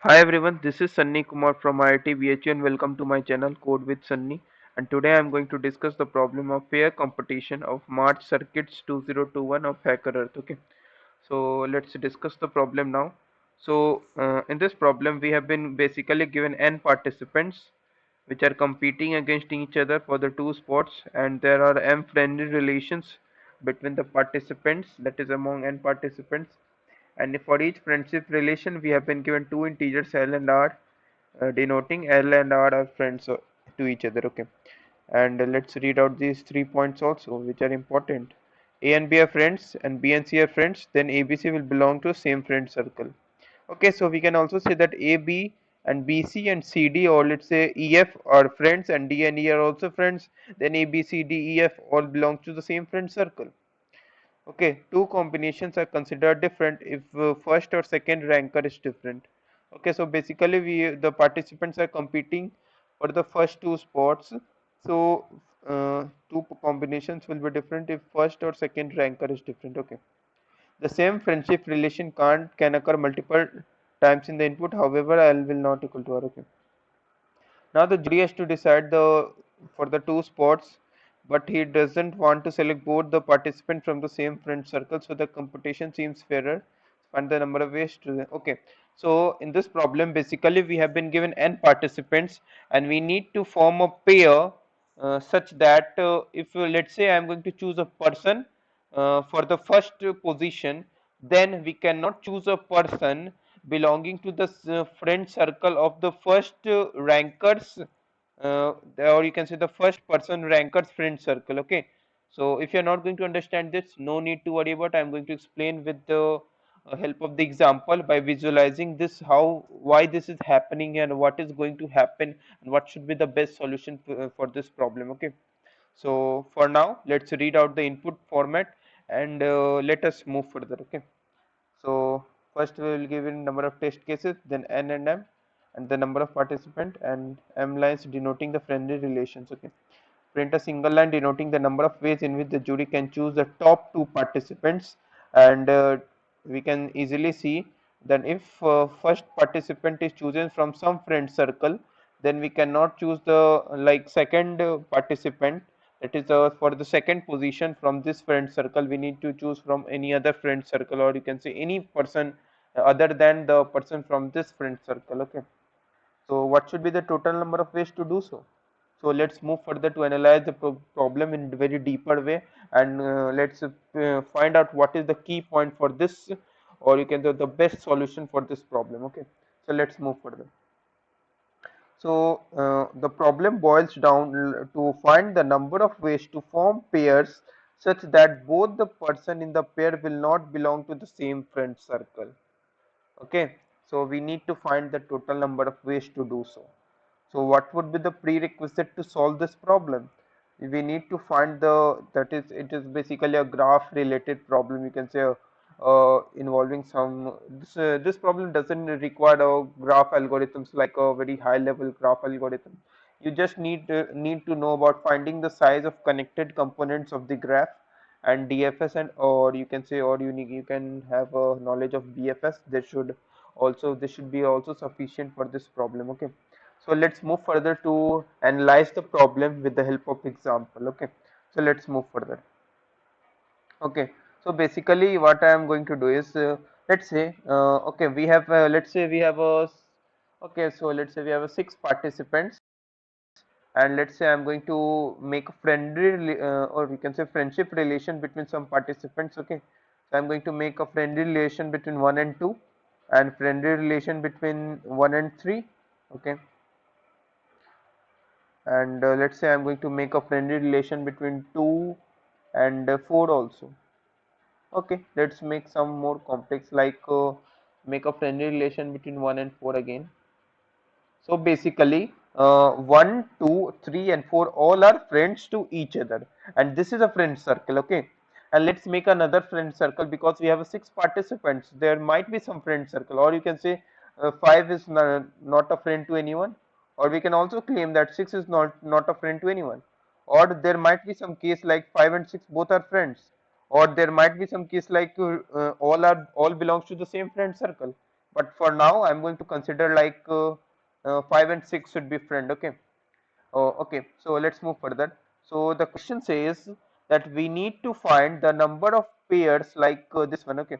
Hi everyone, this is Sunny Kumar from IIT BHU and welcome to my channel Code with Sunny. And today I am going to discuss the problem of fair competition of March Circuits 2021 of HackerEarth. Okay, so let's discuss the problem now. In this problem, we have been basically given n participants which are competing against each other for the two spots, and there are m friendly relations between the participants, that is among n participants, and for each friendship relation we have been given two integers L and R, denoting L and R are friends to each other. Okay, and let's read out these 3 points also which are important. A and B are friends and B and C are friends, then ABC will belong to same friend circle. Okay, so we can also say that AB and BC and CD, or let's say EF are friends and D and E are also friends, then ABCDEF all belong to the same friend circle. Okay, two combinations are considered different if first or second ranker is different. Okay, so basically the participants are competing for the first two spots. So two combinations will be different if first or second ranker is different. Okay, the same friendship relation can't can occur multiple times in the input. However, L will not equal to R. Okay. Now the jury has to decide the for the two spots, but he doesn't want to select both the participants from the same friend circle, so the competition seems fairer. Find the number of ways to okay. So in this problem, basically we have been given n participants, and we need to form a pair such that if let's say I am going to choose a person for the first position, then we cannot choose a person belonging to the friend circle of the first rankers, or you can say the first person rankers friend circle. Okay, so if you're not going to understand this, no need to worry about. I'm going to explain with the help of the example by visualizing this, how why this is happening and what is going to happen and what should be the best solution for this problem. Okay, so for now let's read out the input format and let us move further. Okay, so first we will give in number of test cases, then n and m, and the number of participant, and m lines denoting the friendly relations. Okay, print a single line denoting the number of ways in which the jury can choose the top two participants, and we can easily see that if first participant is chosen from some friend circle, then we cannot choose the like second participant, that is for the second position from this friend circle we need to choose from any other friend circle, or you can say any person other than the person from this friend circle. Okay, so what should be the total number of ways to do so? So let's move further to analyze the problem in a very deeper way, and let's find out what is the key point for this, or you can say the best solution for this problem. Okay, so let's move further. So the problem boils down to find the number of ways to form pairs such that both the person in the pair will not belong to the same friend circle. Okay, so we need to find the total number of ways to do so. So what would be the prerequisite to solve this problem? We need to find the, that is, it is basically a graph related problem. You can say involving some, this problem doesn't require a graph algorithms like a very high level graph algorithm. You just need to know about finding the size of connected components of the graph and DFS, and or you can say, or you can have a knowledge of BFS. This should be also sufficient for this problem. Okay, so let's move further to analyze the problem with the help of example. Okay, so let's move further. Okay, so basically what I am going to do is, let's say okay, we have let's say we have a okay, so let's say we have a six participants, and let's say I'm going to make a friendly or we can say friendship relation between some participants. Okay, so I'm going to make a friendly relation between 1 and 2, and friendly relation between 1 and 3. Okay, and let's say I'm going to make a friendly relation between 2 and 4 also. Okay, let's make some more complex, like make a friendly relation between 1 and 4 again. So basically, 1, 2, 3, and 4 all are friends to each other, and this is a friend circle. Okay, and let's make another friend circle because we have six participants. There might be some friend circle, or you can say 5 is not a friend to anyone, or we can also claim that 6 is not a friend to anyone, or there might be some case like 5 and 6 both are friends, or there might be some case like all belongs to the same friend circle. but for now I'm going to consider like 5 and 6 should be friend. Okay. Oh, okay, so let's move further. So the question says that we need to find the number of pairs like this one. Okay,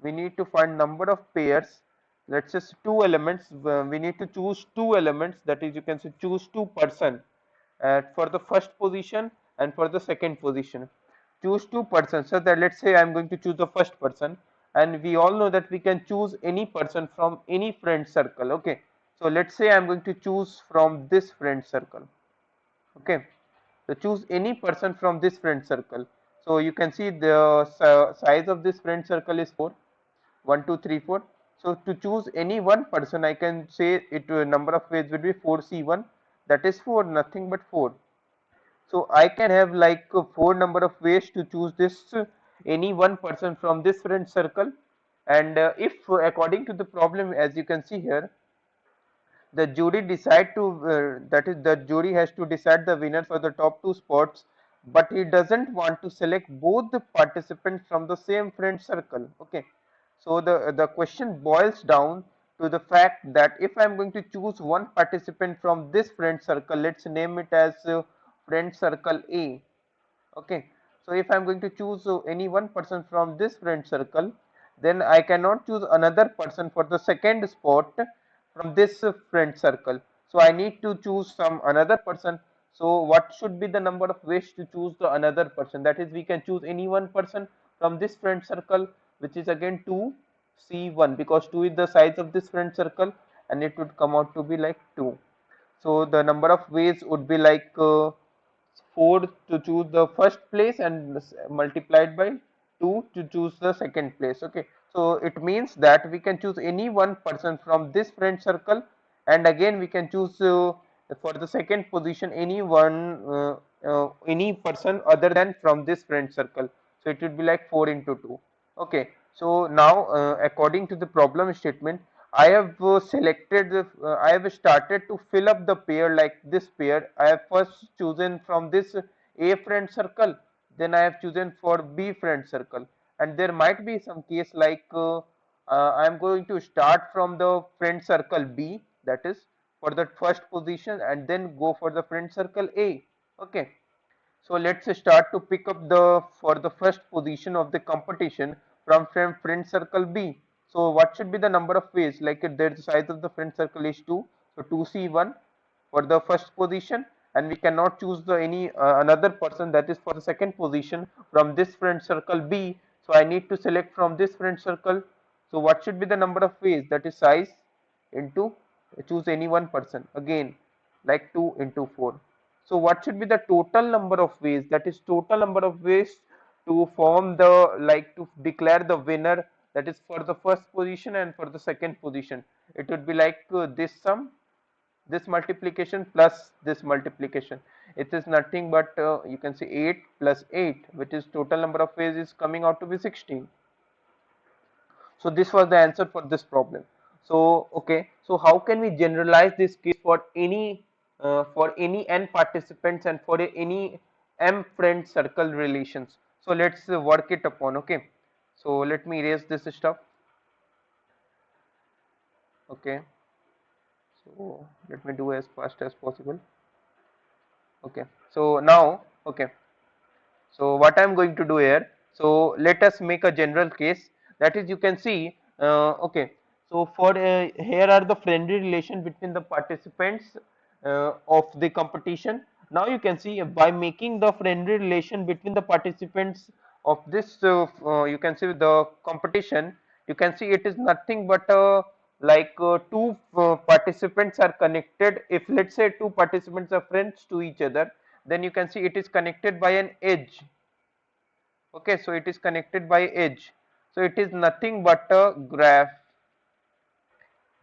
we need to find number of pairs. Let's just two elements. We need to choose two elements. That is, you can say choose two person for the first position and for the second position. Choose two persons. So that let's say I'm going to choose the first person, and we all know that we can choose any person from any friend circle. Okay, so let's say I'm going to choose from this friend circle. Okay, so choose any person from this friend circle. So you can see the size of this friend circle is 4, 1 2 3 4. So to choose any one person, I can say it number of ways will be 4c1, that is 4, nothing but 4. So I can have like 4 number of ways to choose this any one person from this friend circle. And if according to the problem, as you can see here, the jury decide to that is the jury has to decide the winner for the top two spots, but he doesn't want to select both the participants from the same friend circle. Okay, so the question boils down to the fact that if I'm going to choose one participant from this friend circle, let's name it as friend circle A. Okay, so if I'm going to choose any one person from this friend circle, then I cannot choose another person for the second spot from this friend circle. So I need to choose some another person. So what should be the number of ways to choose the another person? That is, we can choose any one person from this friend circle, which is again 2c1, because 2 is the size of this friend circle, and it would come out to be like 2. So the number of ways would be like 4 to choose the first place and multiplied by 2 to choose the second place. Okay, so it means that we can choose any one person from this friend circle, and again we can choose for the second position any person other than from this friend circle. So it would be like 4 into 2. Okay, so now according to the problem statement, I have I have started to fill up the pair like this pair. I have first chosen from this A friend circle, then I have chosen for B friend circle, and there might be some case like I am going to start from the friend circle B, that is for the first position, and then go for the friend circle A. Okay, so let's start to pick up the for the first position of the competition from friend circle B. So what should be the number of ways? Like the size of the friend circle is 2, so 2c1 for the first position, and we cannot choose the any another person, that is for the second position from this friend circle B. So I need to select from this friend circle. So what should be the number of ways? That is size into choose any one person, again like 2 into 4. So what should be the total number of ways? That is total number of ways to form the like to declare the winner, that is for the first position and for the second position. It would be like this sum, this multiplication plus this multiplication. It is nothing but you can say 8 plus 8, which is total number of ways is coming out to be 16. So this was the answer for this problem. So okay, so how can we generalize this case for any n participants and for any m friend circle relations? So let's work it upon. Okay, so let me erase this stuff. Okay, so let me do as fast as possible. Okay, so now okay, so what I'm going to do here, so let us make a general case, that is you can see okay, so for here are the friendly relation between the participants of the competition. Now you can see by making the friendly relation between the participants of this you can see the competition, you can see it is nothing but like two participants are connected. If let's say two participants are friends to each other, then you can see it is connected by an edge. Okay, so it is connected by edge, so it is nothing but a graph.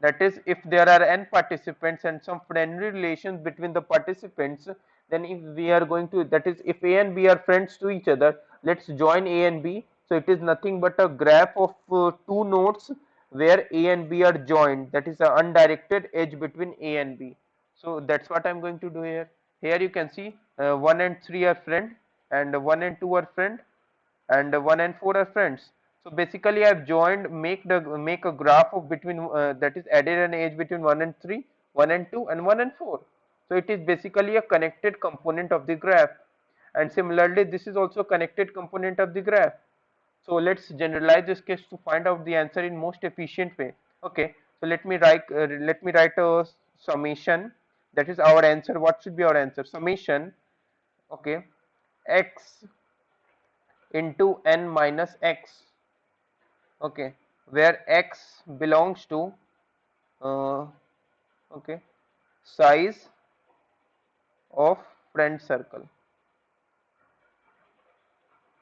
That is, if there are n participants and some friendly relations between the participants, then if we are going to, that is if a and b are friends to each other, let's join a and b. So it is nothing but a graph of two nodes where a and b are joined, that is an undirected edge between a and b. So that's what I'm going to do here. Here you can see 1 and 3 are friend, and 1 and 2 are friend, and 1 and 4 are friends. So basically I've joined, make a graph of between that is added an edge between 1 and 3, 1 and 2 and 1 and 4. So it is basically a connected component of the graph, and similarly this is also a connected component of the graph. So let's generalize this case to find out the answer in most efficient way. Okay, so let me write a summation, that is our answer. What should be our answer? Summation, okay, x into n minus x, okay, where x belongs to uh, okay, size of friend circle.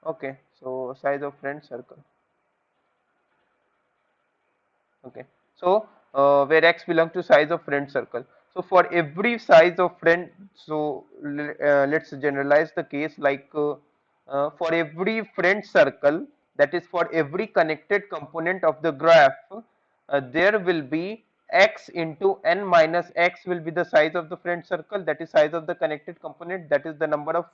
Okay, so size of friend circle. Okay, so where x belongs to size of friend circle. So for every size of friend, so let's generalize the case like for every friend circle, that is for every connected component of the graph, there will be x into n minus x will be the size of the friend circle, that is size of the connected component, that is the number of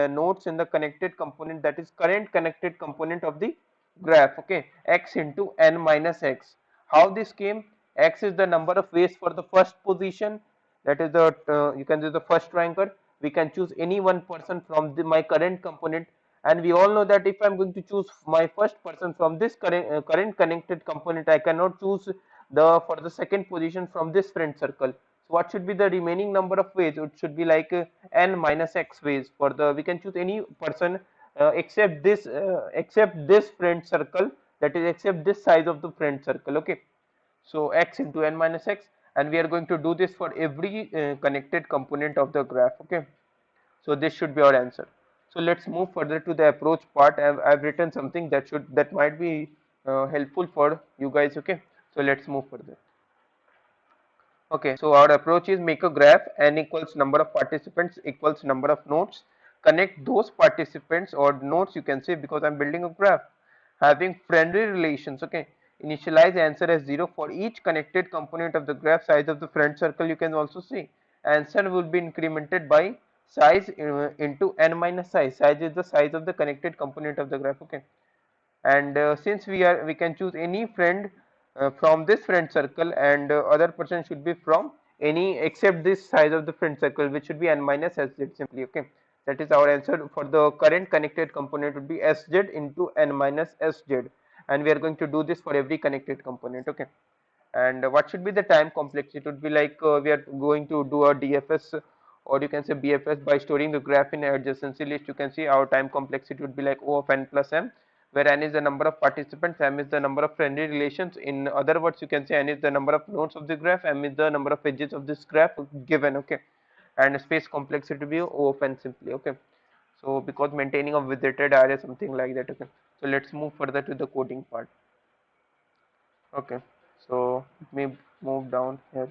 nodes in the connected component, that is current connected component of the graph. Okay, x into n minus x. How this came? X is the number of ways for the first position, that is the you can do the first ranker. We can choose any one person from my current component, and we all know that if I'm going to choose my first person from this current connected component, I cannot choose the for the second position from this friend circle. So what should be the remaining number of ways? It should be like n minus x ways for the, we can choose any person except this friend circle, that is except this size of the friend circle. Okay, so x into n minus x, and we are going to do this for every connected component of the graph. Okay, so this should be our answer. So let's move further to the approach part. I've written something that might be helpful for you guys. Okay, so let's move further. Okay, so our approach is make a graph, n equals number of participants equals number of nodes. Connect those participants or nodes, you can say, because I'm building a graph having friendly relations. Okay, initialize answer as 0 for each connected component of the graph. Size of the friend circle, you can also see answer will be incremented by size into n minus size. Size is the size of the connected component of the graph. Okay, and since we can choose any friend from this friend circle, and other person should be from any except this size of the friend circle, which should be n minus sz simply. Okay, that is our answer for the current connected component would be sz into n minus sz, and we are going to do this for every connected component. Okay, and what should be the time complexity? It would be like we are going to do a DFS, or you can say BFS, by storing the graph in adjacency list. You can see our time complexity would be like O of n plus m, where n is the number of participants, m is the number of friendly relations. In other words, you can say n is the number of nodes of the graph, m is the number of edges of this graph given. Okay, and space complexity to be O of n simply. Okay, so because maintaining a visited array, something like that. Okay, so let's move further to the coding part. Okay, so let me move down here.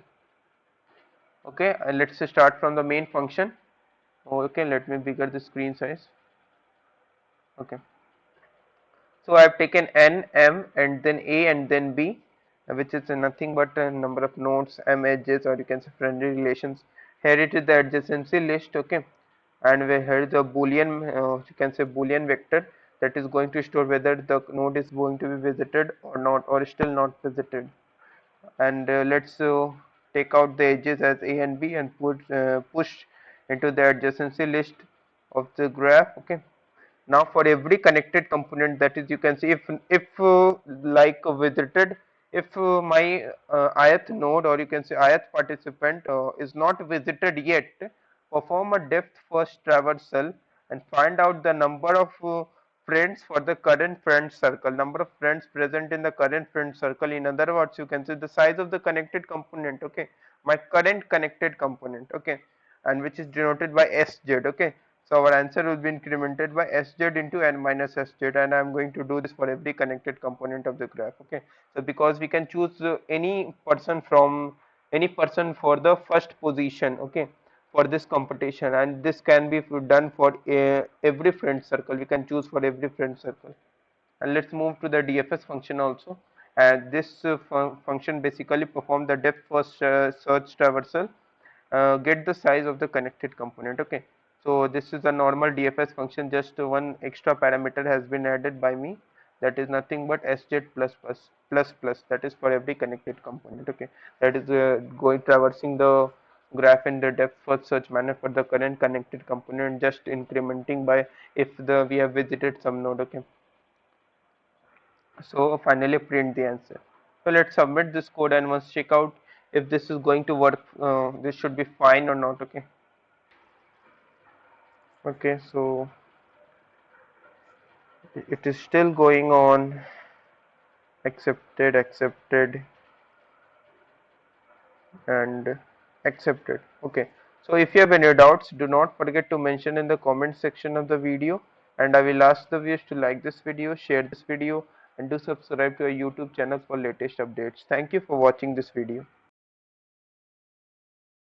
Okay, and let's start from the main function. Okay, let me bigger the screen size. Okay, so I have taken n, m, and then a, and then b, which is nothing but a number of nodes, m edges, or you can say friendly relations. Here it is the adjacency list. Okay, and we here the boolean, you can say boolean vector, that is going to store whether the node is going to be visited or not, or still not visited. And let's take out the edges as a and b, and push into the adjacency list of the graph. Okay, now for every connected component, that is, you can see if like visited, if my ith node, or you can say ith participant is not visited yet, perform a depth first traversal and find out the number of friends for the current friend circle, number of friends present in the current friend circle. In other words, you can say the size of the connected component. Okay, my current connected component. Okay, and which is denoted by sz. Okay, so our answer will be incremented by sz into n minus sz, and I'm going to do this for every connected component of the graph. Okay, so because we can choose any person for the first position. Okay, for this computation, and this can be done for every friend circle. We can choose for every friend circle. And let's move to the DFS function also. And this function basically perform the depth first search traversal, get the size of the connected component. Okay, so this is a normal DFS function, just one extra parameter has been added by me, that is nothing but SZ plus, that is for every connected component. Okay, that is going traversing the graph in the depth first search manner for the current connected component, just incrementing by if the we have visited some node. Okay, so finally print the answer. So let's submit this code and once check out if this is going to work. This should be fine or not. Okay. Okay, so it is still going on. Accepted, and accepted. Okay, so if you have any doubts, do not forget to mention in the comment section of the video, and I will ask the viewers to like this video, share this video, and do subscribe to our YouTube channel for latest updates. Thank you for watching this video.